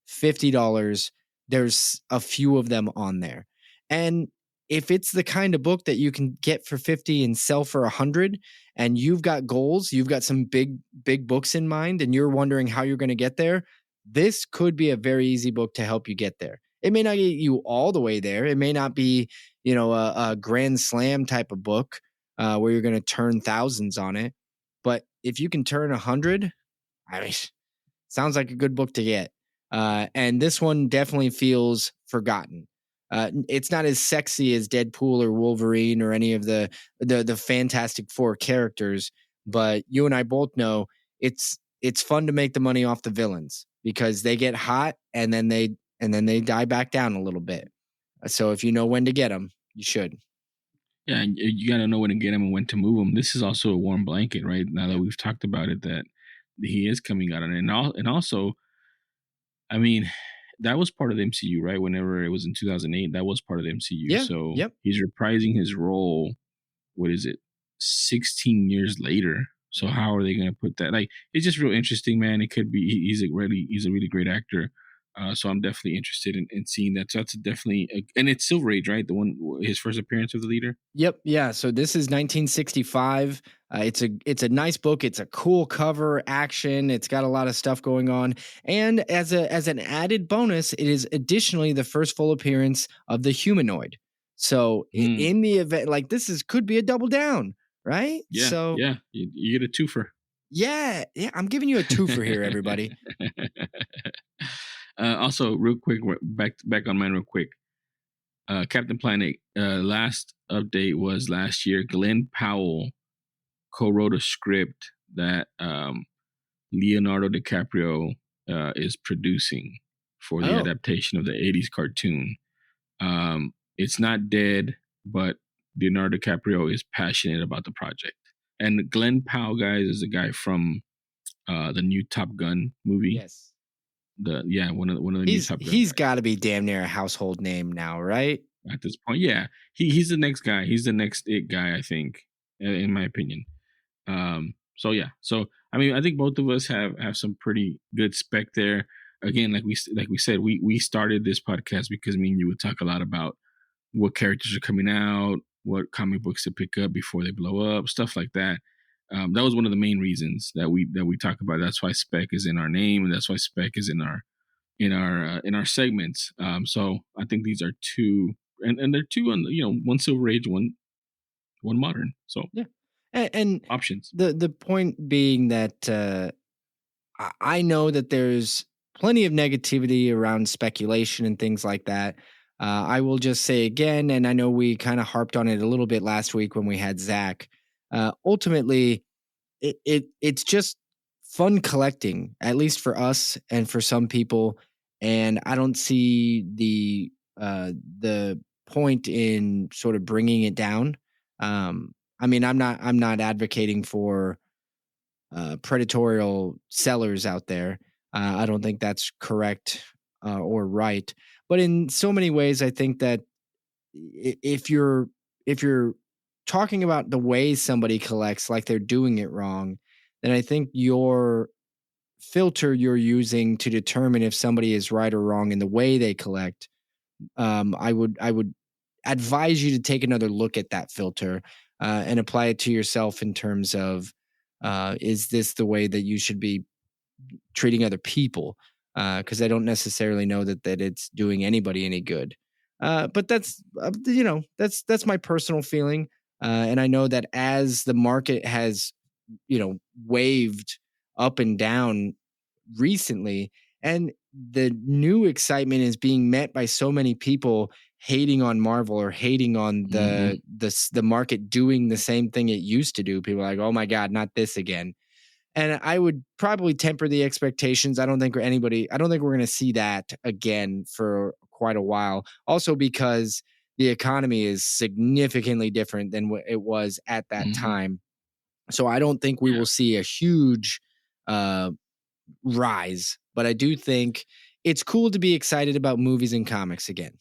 $50. There's a few of them on there. And if it's the kind of book that you can get for $50 and sell for $100, and you've got goals, you've got some big books in mind, and you're wondering how you're going to get there, this could be a very easy book to help you get there. It may not get you all the way there. It may not be, a grand slam type of book where you're going to turn thousands on it. But if you can turn 100, sounds like a good book to get. And this one definitely feels forgotten. It's not as sexy as Deadpool or Wolverine or any of the Fantastic Four characters, but you and I both know it's fun to make the money off the villains because they get hot and then they die back down a little bit. So if you know when to get them, you should. Yeah, and you got to know when to get them and when to move them. This is also a warm blanket, right? Now that we've talked about it, that he is coming out on it. And also, I mean, that was part of the MCU, right? Whenever it was in 2008, that was part of the MCU. Yeah, So yep. he's reprising his role. What is it? 16 years later. So how are they going to put that? Like, it's just real interesting, man. It could be he's a really great actor. So I'm definitely interested in seeing that. So that's definitely, and it's Silver Age, right? The one, his first appearance of the leader. Yep. Yeah. So this is 1965. It's a nice book. It's a cool cover, action. It's got a lot of stuff going on. And as an added bonus, it is additionally the first full appearance of the humanoid. So in the event, like could be a double down, right? Yeah. So yeah, you get a twofer. Yeah. I'm giving you a twofer here, everybody. Also, real quick, back on mine real quick. Captain Planet, last update was last year. Glenn Powell co-wrote a script that Leonardo DiCaprio is producing for the adaptation of the 80s cartoon. It's not dead, but Leonardo DiCaprio is passionate about the project. And Glenn Powell, guys, is a guy from the new Top Gun movie. Yes. One of the new Top Gun. He's got to be damn near a household name now, right? At this point, yeah, he's the next guy. He's the next it guy, I think, in my opinion. So yeah, so I mean, I think both of us have some pretty good spec there. Again, like we said, we started this podcast because me and you would talk a lot about what characters are coming out, what comic books to pick up before they blow up, stuff like that. That was one of the main reasons that we talk about. That's why spec is in our name, and that's why spec is in our segments. So I think these are two, and they're two on, one Silver Age, one modern. So yeah, and options. The point being that I know that there's plenty of negativity around speculation and things like that. I will just say again, and I know we kind of harped on it a little bit last week when we had Zach. Ultimately, it's just fun collecting, at least for us and for some people. And I don't see the point in sort of bringing it down. I mean, I'm not advocating for predatorial sellers out there. I don't think that's correct or right. But in so many ways, I think that if you're talking about the way somebody collects like they're doing it wrong, then I think your filter you're using to determine if somebody is right or wrong in the way they collect, I would advise you to take another look at that filter and apply it to yourself in terms of is this the way that you should be treating other people? Because I don't necessarily know that it's doing anybody any good. But that's that's my personal feeling. And I know that as the market has, waved up and down recently, and the new excitement is being met by so many people hating on Marvel or hating on the market doing the same thing it used to do. People are like, oh my God, not this again. And I would probably temper the expectations. I don't think we're going to see that again for quite a while. Also because the economy is significantly different than what it was at that time. So I don't think we will see a huge rise, but I do think it's cool to be excited about movies and comics again.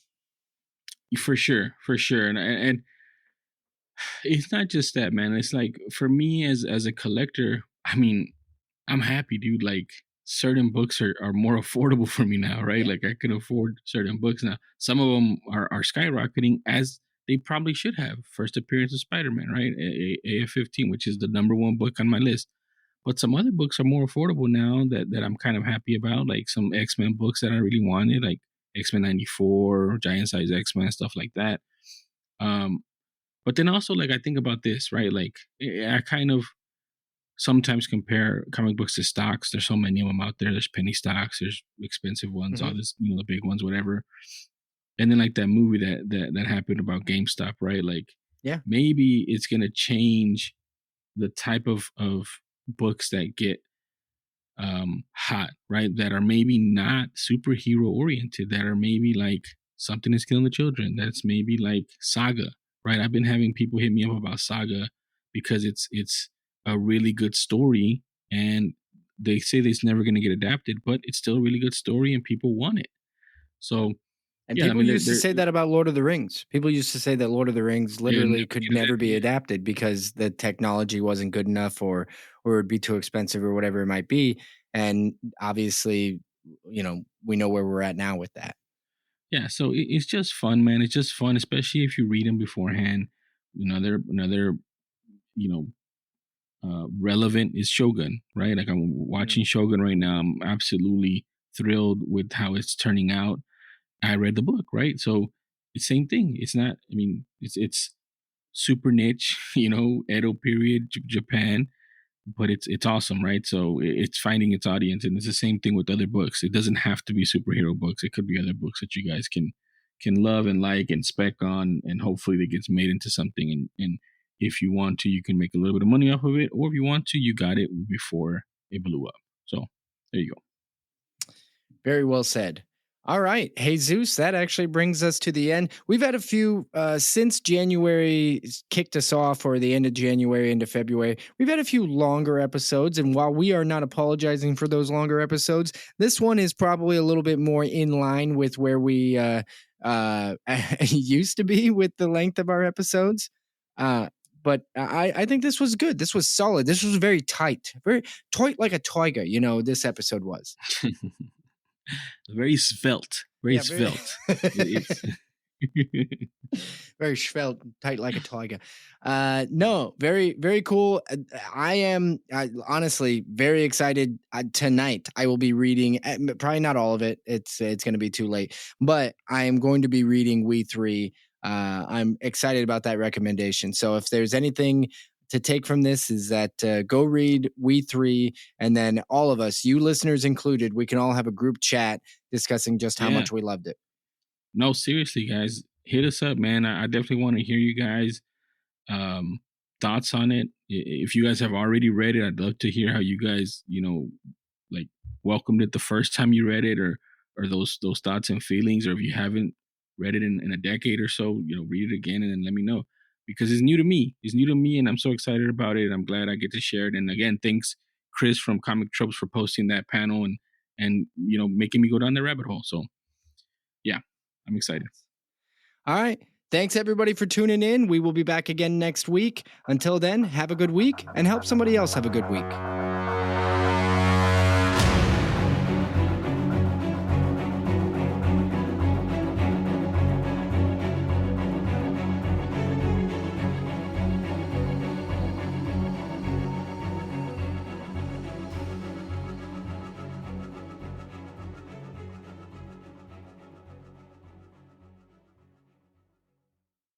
For sure. And it's not just that, man. It's like, for me as a collector, I mean, I'm happy, dude. Like, certain books are more affordable for me now, right? Like, I can afford certain books now. Some of them are skyrocketing, as they probably should have. First appearance of Spider-Man, right? AF-15, which is the number one book on my list. But some other books are more affordable now that I'm kind of happy about, like some X-Men books that I really wanted, like X-Men 94, Giant Size X-Men, stuff like that. But then also, like, I think about this, right? Like, I kind of sometimes compare comic books to stocks. There's so many of them out there. There's penny stocks, there's expensive ones, all this, the big ones, whatever. And then like that movie that happened about GameStop, right? Like, yeah, maybe it's gonna change the type of books that get hot, right? That are maybe not superhero oriented, that are maybe like Something is Killing the Children, that's maybe like Saga, right? I've been having people hit me up about Saga because it's a really good story, and they say that it's never going to get adapted, but it's still a really good story and people want it. So And yeah, I people mean, used to say that about Lord of the Rings. People used to say that Lord of the Rings literally never could get never be adapted. adapted because the technology wasn't good enough, or it would be too expensive, or whatever it might be. And obviously, we know where we're at now with that. Yeah, so it's just fun, man. It's just fun, especially if you read them beforehand. Another relevant is Shogun, right? Like I'm watching Shogun right now. I'm absolutely thrilled with how it's turning out. I read the book, right? So it's same thing. It's not. I mean, it's super niche, Edo period Japan, but it's awesome, right? So it's finding its audience, and it's the same thing with other books. It doesn't have to be superhero books. It could be other books that you guys can love and like and spec on, and hopefully that gets made into something. And if you want to, you can make a little bit of money off of it, or if you want to, you got it before it blew up. So there you go. Very well said. All right, Jesus, that actually brings us to the end. We've had a few since January kicked us off, or the end of January into February. We've had a few longer episodes, and while we are not apologizing for those longer episodes, this one is probably a little bit more in line with where we used to be with the length of our episodes. But I think this was good. This was solid. This was very tight like a tiger. This episode was. Very svelte. Very svelte. Very svelte, tight like a tiger. No, very, very cool. I am honestly very excited. Tonight I will be reading, probably not all of it. It's going to be too late, but I am going to be reading We Three. I'm excited about that recommendation. So if there's anything to take from this, is that go read We Three, and then all of us, you listeners included, we can all have a group chat discussing just how much we loved it. No, seriously, guys, hit us up, man. I definitely want to hear you guys thoughts on it. If you guys have already read it, I'd love to hear how you guys like welcomed it the first time you read it, or those thoughts and feelings. Or if you haven't read it in a decade or so, read it again and then let me know. Because it's new to me. And I'm so excited about it. I'm glad I get to share it. And again, thanks Chris from Comic Tropes for posting that panel and making me go down the rabbit hole. So yeah, I'm excited. All right. Thanks everybody for tuning in. We will be back again next week. Until then, have a good week and help somebody else have a good week.